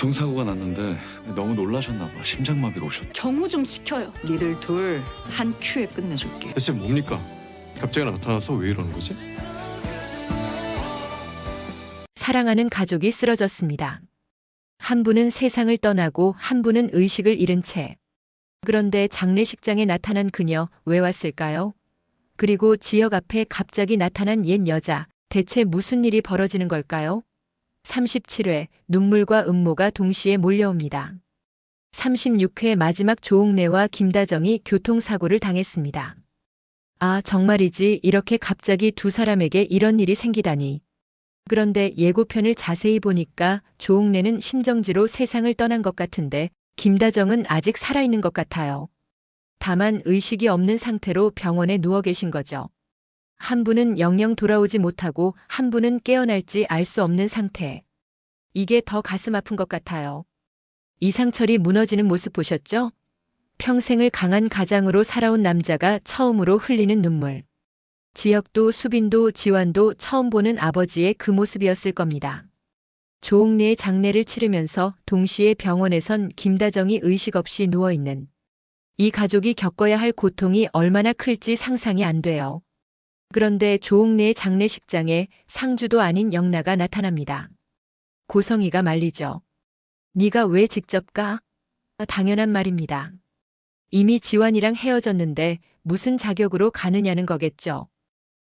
교통사고가 났는데 너무 놀라셨나 봐. 심장마비가 오셨다. 경우 좀 시켜요. 니들 둘 한 큐에 끝내줄게. 대체 뭡니까? 갑자기 나타나서 왜 이러는 거지? 사랑하는 가족이 쓰러졌습니다. 한 분은 세상을 떠나고 한 분은 의식을 잃은 채. 그런데 장례식장에 나타난 그녀 왜 왔을까요? 그리고 지역 앞에 갑자기 나타난 옛 여자, 대체 무슨 일이 벌어지는 걸까요? 37회 눈물과 음모가 동시에 몰려옵니다. 36회 마지막 조옥래와 김다정이 교통사고를 당했습니다. 아, 정말이지 이렇게 갑자기 두 사람에게 이런 일이 생기다니. 그런데 예고편을 자세히 보니까 조옥래는 심정지로 세상을 떠난 것 같은데 김다정은 아직 살아있는 것 같아요. 다만 의식이 없는 상태로 병원에 누워 계신 거죠. 한 분은 영영 돌아오지 못하고 한 분은 깨어날지 알 수 없는 상태. 이게 더 가슴 아픈 것 같아요. 이상철이 무너지는 모습 보셨죠? 평생을 강한 가장으로 살아온 남자가 처음으로 흘리는 눈물. 지혁도 수빈도 지환도 처음 보는 아버지의 그 모습이었을 겁니다. 조옥래의 장례를 치르면서 동시에 병원에선 김다정이 의식 없이 누워있는 이 가족이 겪어야 할 고통이 얼마나 클지 상상이 안 돼요. 그런데 조옥래의 장례식장에 상주도 아닌 영라가 나타납니다. 고성이가 말리죠. 네가 왜 직접 가? 당연한 말입니다. 이미 지환이랑 헤어졌는데 무슨 자격으로 가느냐는 거겠죠.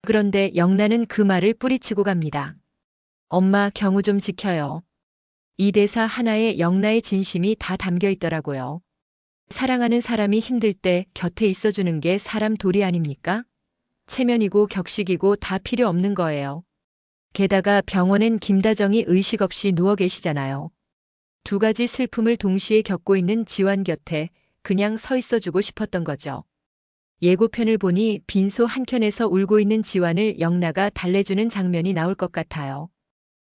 그런데 영라는 그 말을 뿌리치고 갑니다. 엄마 경우 좀 지켜요. 이 대사 하나에 영라의 진심이 다 담겨 있더라고요. 사랑하는 사람이 힘들 때 곁에 있어주는 게 사람 도리 아닙니까? 체면이고 격식이고 다 필요 없는 거예요. 게다가 병원엔 김다정이 의식 없이 누워 계시잖아요. 두 가지 슬픔을 동시에 겪고 있는 지환 곁에 그냥 서 있어주고 싶었던 거죠. 예고편을 보니 빈소 한켠에서 울고 있는 지환을 영라가 달래주는 장면이 나올 것 같아요.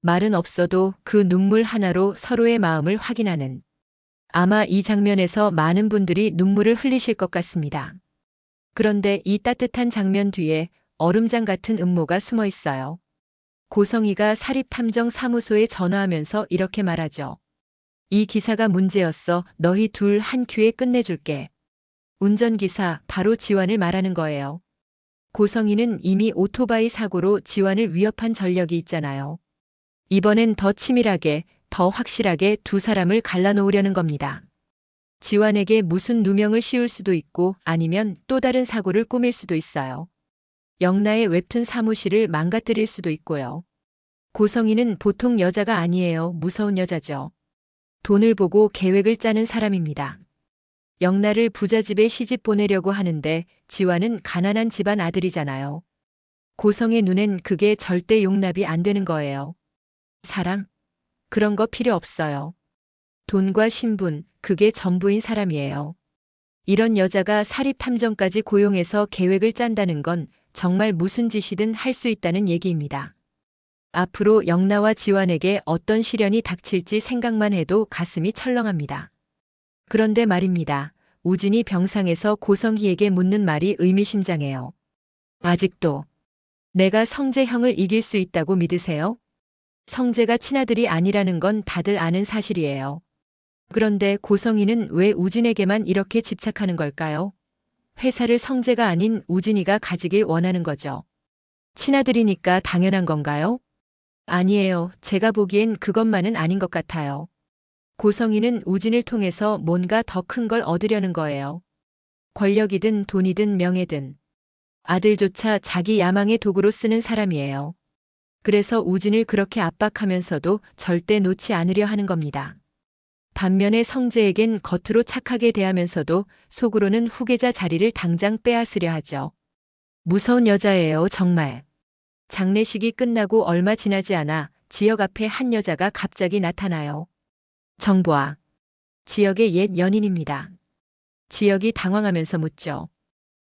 말은 없어도 그 눈물 하나로 서로의 마음을 확인하는. 아마 이 장면에서 많은 분들이 눈물을 흘리실 것 같습니다. 그런데 이 따뜻한 장면 뒤에 얼음장 같은 음모가 숨어 있어요. 고성이가 사립탐정사무소에 전화하면서 이렇게 말하죠. 이 기사가 문제였어. 너희 둘 한 큐에 끝내줄게. 운전기사 바로 지환을 말하는 거예요. 고성이는 이미 오토바이 사고로 지환을 위협한 전력이 있잖아요. 이번엔 더 치밀하게, 더 확실하게 두 사람을 갈라놓으려는 겁니다. 지환에게 무슨 누명을 씌울 수도 있고 아니면 또 다른 사고를 꾸밀 수도 있어요. 영라의 웹툰 사무실을 망가뜨릴 수도 있고요. 고성이는 보통 여자가 아니에요. 무서운 여자죠. 돈을 보고 계획을 짜는 사람입니다. 영라를 부잣집에 시집 보내려고 하는데 지환은 가난한 집안 아들이잖아요. 고성의 눈엔 그게 절대 용납이 안 되는 거예요. 사랑? 그런 거 필요 없어요. 돈과 신분, 그게 전부인 사람이에요. 이런 여자가 사립탐정까지 고용해서 계획을 짠다는 건 정말 무슨 짓이든 할 수 있다는 얘기입니다. 앞으로 영라와 지환에게 어떤 시련이 닥칠지 생각만 해도 가슴이 철렁합니다. 그런데 말입니다. 우진이 병상에서 고성희에게 묻는 말이 의미심장해요. 아직도 내가 성재 형을 이길 수 있다고 믿으세요? 성재가 친아들이 아니라는 건 다들 아는 사실이에요. 그런데 고성희는 왜 우진에게만 이렇게 집착하는 걸까요? 회사를 성재가 아닌 우진이가 가지길 원하는 거죠. 친아들이니까 당연한 건가요? 아니에요. 제가 보기엔 그것만은 아닌 것 같아요. 고성희는 우진을 통해서 뭔가 더 큰 걸 얻으려는 거예요. 권력이든 돈이든 명예든. 아들조차 자기 야망의 도구로 쓰는 사람이에요. 그래서 우진을 그렇게 압박하면서도 절대 놓지 않으려 하는 겁니다. 반면에 성재에겐 겉으로 착하게 대하면서도 속으로는 후계자 자리를 당장 빼앗으려 하죠. 무서운 여자예요, 정말. 장례식이 끝나고 얼마 지나지 않아 지역 앞에 한 여자가 갑자기 나타나요. 정보아. 지역의 옛 연인입니다. 지역이 당황하면서 묻죠.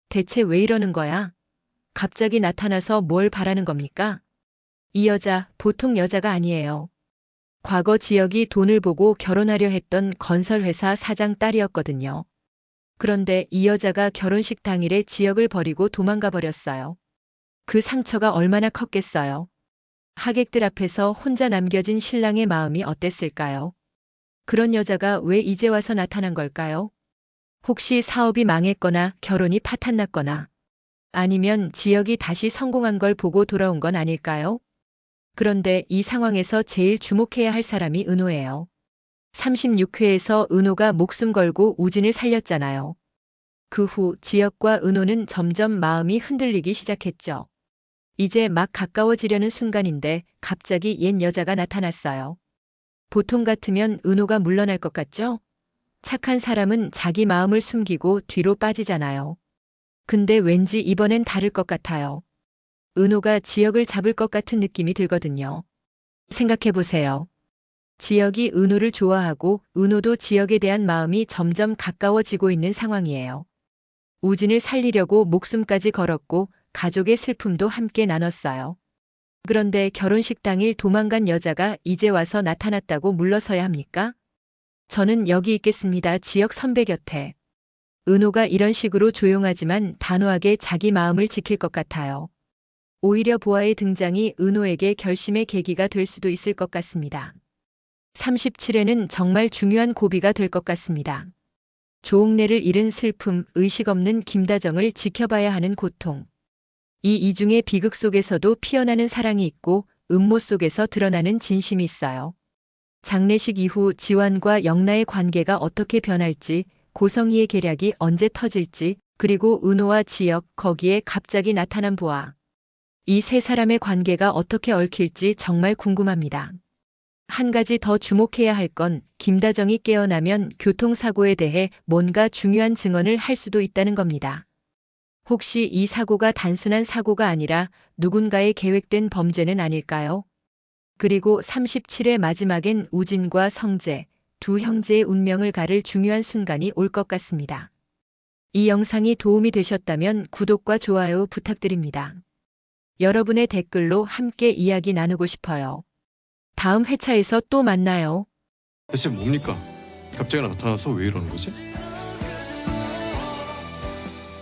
대체 왜 이러는 거야? 갑자기 나타나서 뭘 바라는 겁니까? 이 여자 보통 여자가 아니에요. 과거 지역이 돈을 보고 결혼하려 했던 건설회사 사장 딸이었거든요. 그런데 이 여자가 결혼식 당일에 지역을 버리고 도망가 버렸어요. 그 상처가 얼마나 컸겠어요. 하객들 앞에서 혼자 남겨진 신랑의 마음이 어땠을까요? 그런 여자가 왜 이제 와서 나타난 걸까요? 혹시 사업이 망했거나 결혼이 파탄났거나 아니면 지역이 다시 성공한 걸 보고 돌아온 건 아닐까요? 그런데 이 상황에서 제일 주목해야 할 사람이 은호예요. 36회에서 은호가 목숨 걸고 우진을 살렸잖아요. 그 후 지역과 은호는 점점 마음이 흔들리기 시작했죠. 이제 막 가까워지려는 순간인데 갑자기 옛 여자가 나타났어요. 보통 같으면 은호가 물러날 것 같죠? 착한 사람은 자기 마음을 숨기고 뒤로 빠지잖아요. 근데 왠지 이번엔 다를 것 같아요. 은호가 지역을 잡을 것 같은 느낌이 들거든요. 생각해보세요. 지역이 은호를 좋아하고 은호도 지역에 대한 마음이 점점 가까워지고 있는 상황이에요. 우진을 살리려고 목숨까지 걸었고 가족의 슬픔도 함께 나눴어요. 그런데 결혼식 당일 도망간 여자가 이제 와서 나타났다고 물러서야 합니까? 저는 여기 있겠습니다. 지역 선배 곁에. 은호가 이런 식으로 조용하지만 단호하게 자기 마음을 지킬 것 같아요. 오히려 보아의 등장이 은호에게 결심의 계기가 될 수도 있을 것 같습니다. 37회는 정말 중요한 고비가 될 것 같습니다. 조옥래를 잃은 슬픔, 의식 없는 김다정을 지켜봐야 하는 고통. 이 이중의 비극 속에서도 피어나는 사랑이 있고 음모 속에서 드러나는 진심이 있어요. 장례식 이후 지완과 영라의 관계가 어떻게 변할지, 고성희의 계략이 언제 터질지, 그리고 은호와 지역, 거기에 갑자기 나타난 보아. 이 세 사람의 관계가 어떻게 얽힐지 정말 궁금합니다. 한 가지 더 주목해야 할 건 김다정이 깨어나면 교통사고에 대해 뭔가 중요한 증언을 할 수도 있다는 겁니다. 혹시 이 사고가 단순한 사고가 아니라 누군가의 계획된 범죄는 아닐까요? 그리고 37회 마지막엔 우진과 성재, 두 형제의 운명을 가를 중요한 순간이 올 것 같습니다. 이 영상이 도움이 되셨다면 구독과 좋아요 부탁드립니다. 여러분의 댓글로 함께 이야기 나누고 싶어요. 다음 회차에서 또 만나요. 대체 뭡니까? 갑자기 나타나서 왜 이러는 거지?